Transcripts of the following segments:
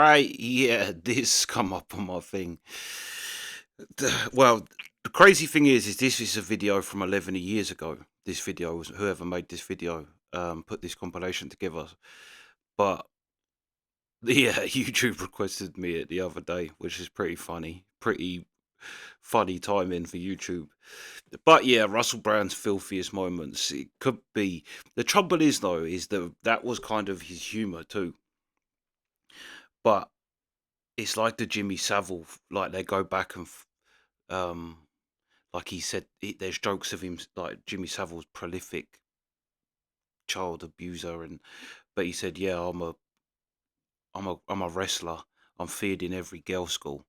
right, yeah, this come up on my thing. Well, the crazy thing is this is a video from 11 years ago. This video was whoever made this video put this compilation together. But yeah, YouTube requested me it the other day, which is pretty funny. Pretty funny timing for YouTube. But yeah, Russell Brand's filthiest moments. It could be. The trouble is though, is that was kind of his humour too. But it's like the Jimmy Savile, like they go back and like he said, there's jokes of him, like Jimmy Savile's prolific child abuser, but he said, yeah, I'm a wrestler. I'm feared in every girls' school.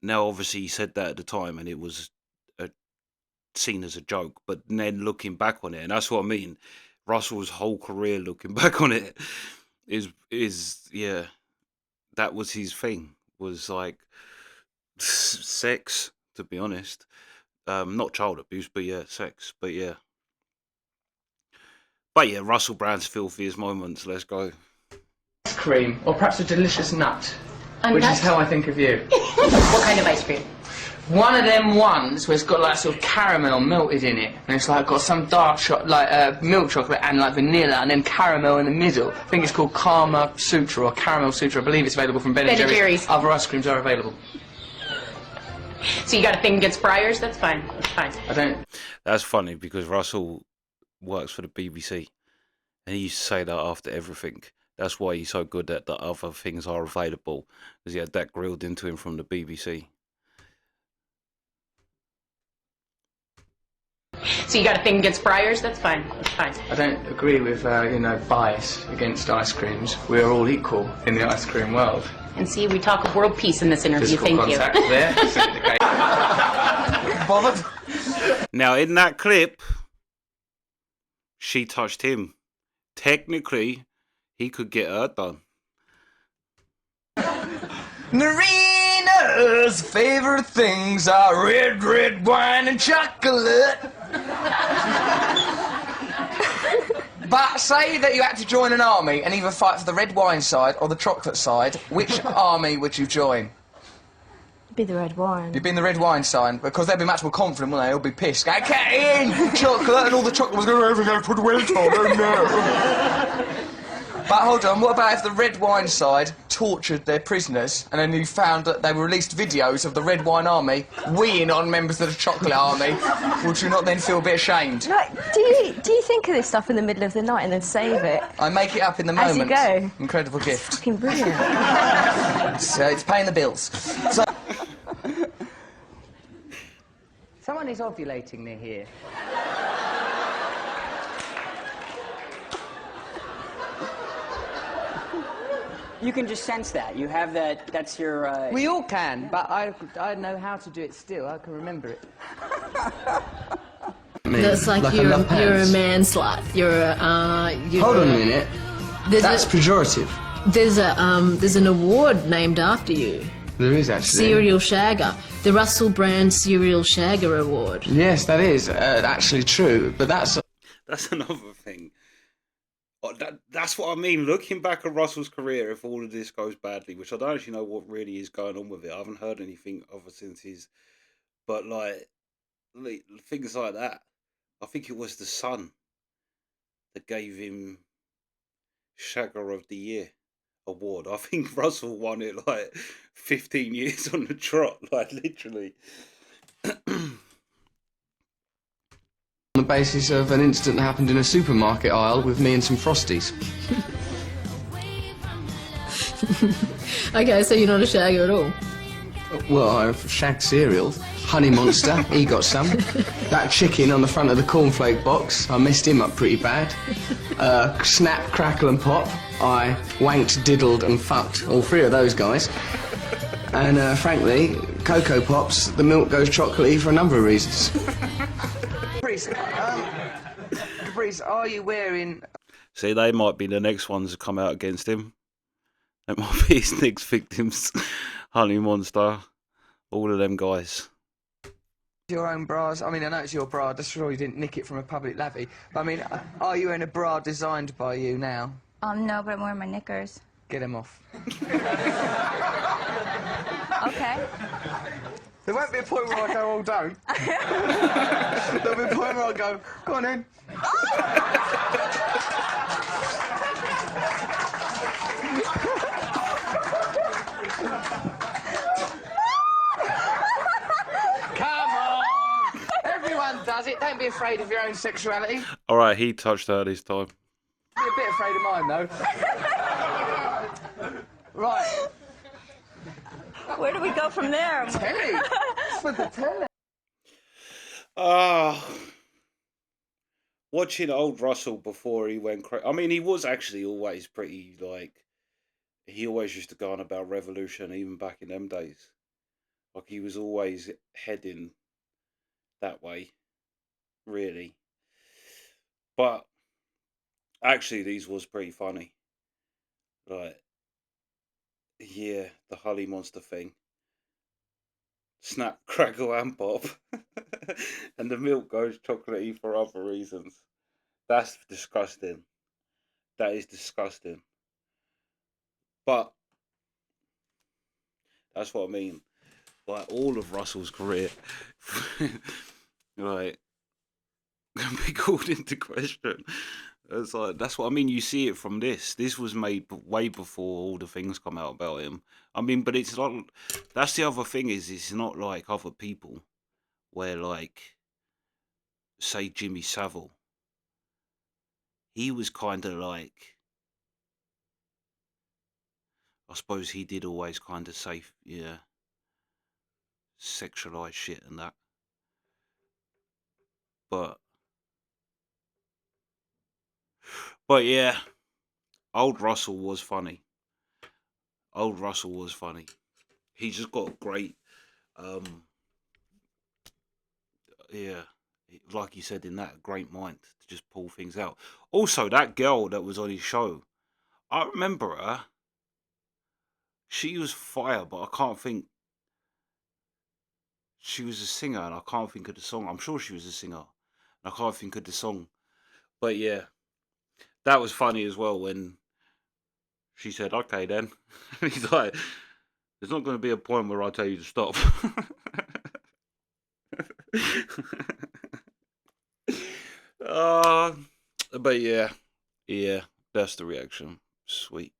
Now, obviously, he said that at the time, and it was seen as a joke. But then looking back on it, and that's what I mean. Russell's whole career, looking back on it, is yeah, that was his thing. Was like sex, to be honest. Not child abuse, but yeah, sex. But yeah, Russell Brand's filthiest moments. Let's go. Ice cream, or perhaps a delicious nut, which is how I think of you. What kind of ice cream? One of them ones where it's got like sort of caramel melted in it, and it's like got some dark milk chocolate and like vanilla, and then caramel in the middle. I think it's called Kama Sutra or Caramel Sutra. I believe it's available from Ben & Jerry's. Other ice creams are available. So you got a thing against Briars? That's fine. That's fine. I don't. That's funny because Russell works for the BBC, and he used to say that after everything. That's why he's so good at the other things are available, because he had that grilled into him from the BBC. So you got a thing against Briars? That's fine. That's fine. I don't agree with bias against ice creams. We are all equal in the ice cream world. And see, we talk of world peace in this interview. Physical Thank contact you. There. Bothered? Now, in that clip, she touched him. Technically, he could get her done. Narina's favorite things are red wine and chocolate. But say that you had to join an army and either fight for the red wine side or the chocolate side, which army would you join? Be the red wine. You'd be in the red wine side, because they'd be much more confident, wouldn't they? They'll be pissed. Go, get in! Chocolate, and all the chocolate was going to put weight on, oh no! But hold on, what about if the red wine side tortured their prisoners and then you found that they released videos of the red wine army weeing on members of the chocolate army? Would you not then feel a bit ashamed? Like, do you think of this stuff in the middle of the night and then save it? I make it up in the moment. As you go. Incredible gift. Fucking brilliant. It's paying the bills. So someone is ovulating near here. You can just sense that. You have that, that's your... We all can, but I know how to do it still. I can remember it. That's like you're a man slut. Hold on a minute. That's pejorative. There's an award named after you. There is actually. Serial Shagger. The Russell Brand Serial Shagger Award. Yes, that is actually true, but that's another thing. That's what I mean. Looking back at Russell's career, if all of this goes badly, which I don't actually know what really is going on with it. I haven't heard anything ever since but like things like that. I think it was the Sun that gave him Shagger of the Year award. I think Russell won it like 15 years on the trot, like literally. on the basis of an incident that happened in a supermarket aisle with me and some Frosties. Okay, so you're not a shagger at all? Well, I've shagged cereal. Honey Monster, he got some. That chicken on the front of the cornflake box, I messed him up pretty bad. Snap, Crackle and Pop, I wanked, diddled and fucked all three of those guys. And frankly, Cocoa Pops, the milk goes chocolatey for a number of reasons. Caprice, are you wearing... See, they might be the next ones to come out against him. That might be his next victims. Honey Monster, all of them guys. Your own bras? I mean, I know it's your bra, just sure you didn't nick it from a public lavvy. But I mean, are you in a bra designed by you now? No, but I'm wearing my knickers. Get them off. Okay. There won't be a point where I go, oh, don't. There'll be a point where I go, go on then. Come on! Everyone does it. Don't be afraid of your own sexuality. All right, he touched her this time. Be a bit afraid of mine, though. Right. Where do we go from there? Telly. It's for the telly. Watching old Russell before he went crazy. I mean, he was actually always pretty, like, he always used to go on about revolution, even back in them days. Like, he was always heading that way, really. But actually, these was pretty funny. Like, yeah, the Holly Monster thing. Snap, crackle, and pop. And the milk goes chocolatey for other reasons. That's disgusting. That is disgusting. But that's what I mean. Like, all of Russell's career, like, can be called into question. It's like, that's what I mean. You see it from this. This was made way before all the things come out about him. I mean, but it's not. That's the other thing, is it's not like other people, where, like, say Jimmy Savile. He was kind of like, I suppose he did always kind of say, yeah, sexualized shit and that. But yeah, old Russell was funny. Old Russell was funny. He just got a great, yeah, like you said, in that, great mind to just pull things out. Also, that girl that was on his show, I remember her. She was fire, but I can't think. She was a singer, and I can't think of the song. I'm sure she was a singer, and I can't think of the song. But yeah, that was funny as well when she said, "Okay, then." And he's like, "There's not going to be a point where I tell you to stop." uh, but yeah, that's the reaction. Sweet.